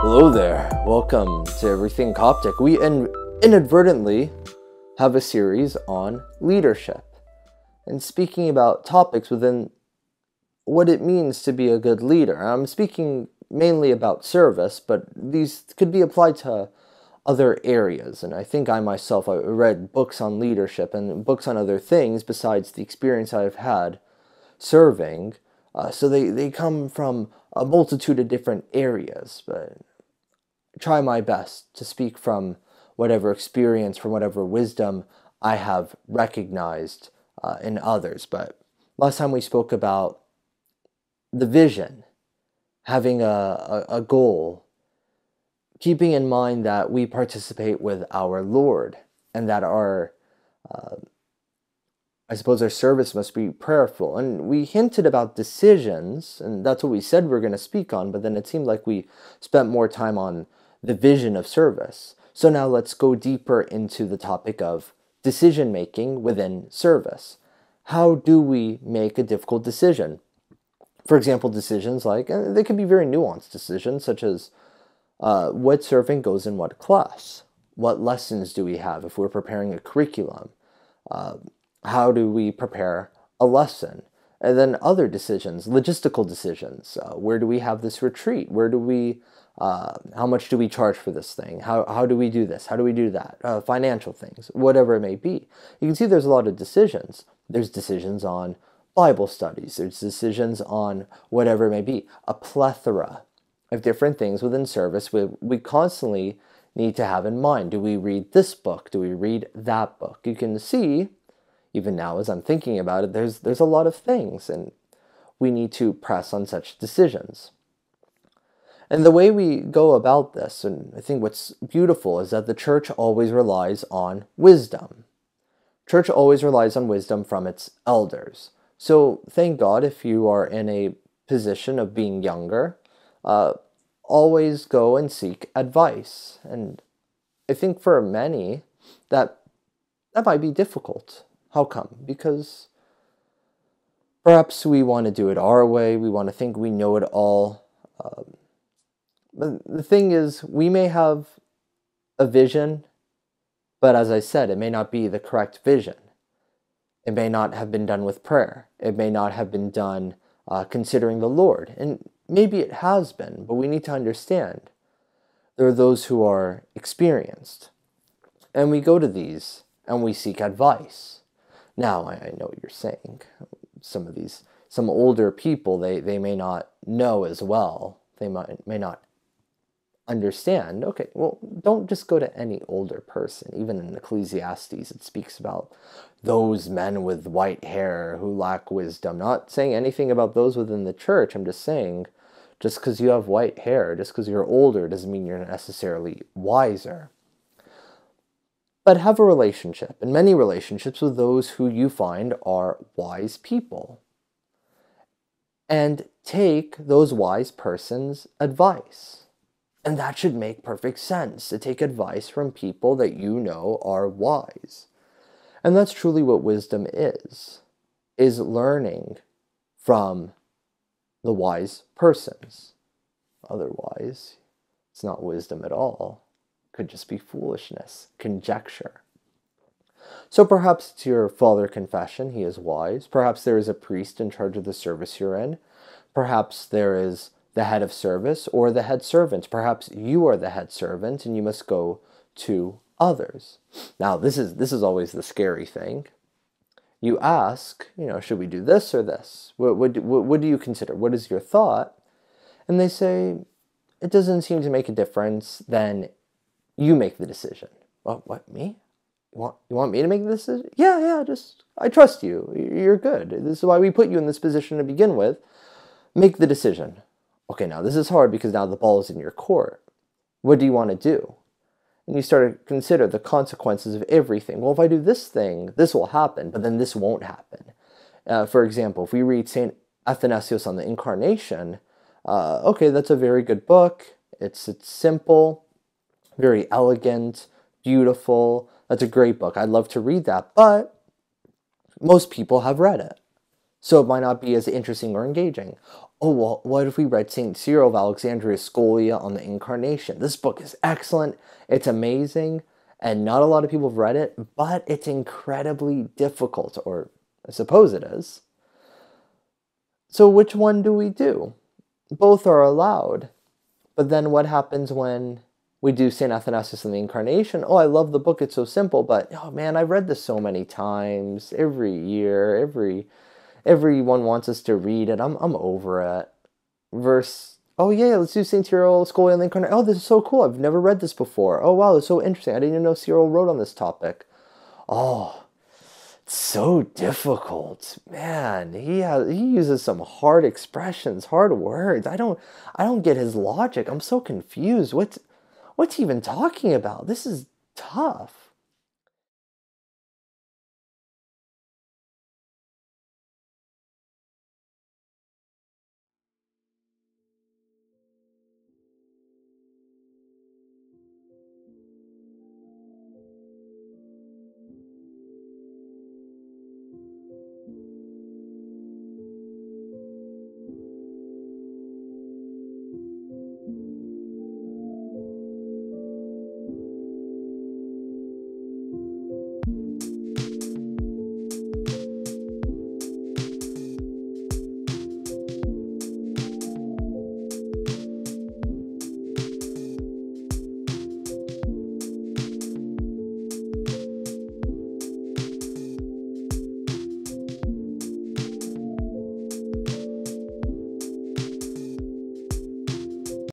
Hello there, welcome to Everything Coptic. We inadvertently have a series on leadership and speaking about topics within what it means to be a good leader. I'm speaking mainly about service, but these could be applied to other areas. And I think I myself, I read books on leadership and books on other things besides the experience I've had serving. So they come from a multitude of different areas, but try my best to speak from whatever experience, from whatever wisdom I have recognized in others. But last time we spoke about the vision, having a goal, keeping in mind that we participate with our Lord and that our service must be prayerful. And we hinted about decisions, and that's what we said we were going to speak on, but then it seemed like we spent more time on the vision of service. So now let's go deeper into the topic of decision making within service. How do we make a difficult decision? For example, decisions like, they can be very nuanced decisions, such as what serving goes in what class? What lessons do we have if we're preparing a curriculum? How do we prepare a lesson? And then other decisions, logistical decisions. Where do we have this retreat? Where do we, how much do we charge for this thing? How do we do this? How do we do that? Financial things, whatever it may be. You can see there's a lot of decisions. There's decisions on Bible studies. There's decisions on whatever it may be. A plethora of different things within service we constantly need to have in mind. Do we read this book? Do we read that book? You can see, even now as I'm thinking about it, there's a lot of things, and we need to press on such decisions. And the way we go about this, and I think what's beautiful, is that the church always relies on wisdom. Church always relies on wisdom from its elders. So thank God if you are in a position of being younger, always go and seek advice. And I think for many that might be difficult. How come? Because perhaps we want to do it our way. We want to think we know it all. But the thing is, we may have a vision, but as I said, it may not be the correct vision. It may not have been done with prayer. It may not have been done considering the Lord. And maybe it has been, but we need to understand there are those who are experienced. And we go to these and we seek advice. Now, I know what you're saying. Some older people, they may not know as well. They may not understand. Okay, well, don't just go to any older person. Even in Ecclesiastes, it speaks about those men with white hair who lack wisdom. Not saying anything about those within the church. I'm just saying, just because you have white hair, just because you're older, doesn't mean you're necessarily wiser. But have a relationship, and many relationships, with those who you find are wise people. And take those wise persons' advice. And that should make perfect sense, to take advice from people that you know are wise. And that's truly what wisdom is learning from the wise persons. Otherwise, it's not wisdom at all. It could just be foolishness, conjecture. So perhaps it's your father confession, he is wise. Perhaps there is a priest in charge of the service you're in. Perhaps there is the head of service or the head servant. Perhaps you are the head servant and you must go to others. Now, this is always the scary thing. You ask, should we do this or this? What do you consider? What is your thought? And they say, it doesn't seem to make a difference. Then you make the decision. Well, what, me? You want me to make the decision? Yeah, I trust you. You're good. This is why we put you in this position to begin with. Make the decision. Okay, now this is hard because now the ball is in your court. What do you want to do? And you start to consider the consequences of everything. Well, if I do this thing, this will happen, but then this won't happen. For example, if we read St. Athanasius on the Incarnation, okay, that's a very good book. It's simple, very elegant, beautiful. That's a great book. I'd love to read that, but most people have read it. So it might not be as interesting or engaging. Oh, well, what if we read St. Cyril of Alexandria's Scholia on the Incarnation? This book is excellent, it's amazing, and not a lot of people have read it, but it's incredibly difficult, or I suppose it is. So which one do we do? Both are allowed. But then what happens when we do St. Athanasius and the Incarnation? Oh, I love the book, it's so simple, but oh man, I've read this so many times, every year, everyone wants us to read it. I'm over it. Verse, oh yeah, let's do St. Cyril, Scholia and the Incarnation. Oh, this is so cool. I've never read this before. Oh wow, it's so interesting. I didn't even know Cyril wrote on this topic. Oh, it's so difficult. Man, he uses some hard expressions, hard words. I don't get his logic. I'm so confused. What's he even talking about? This is tough.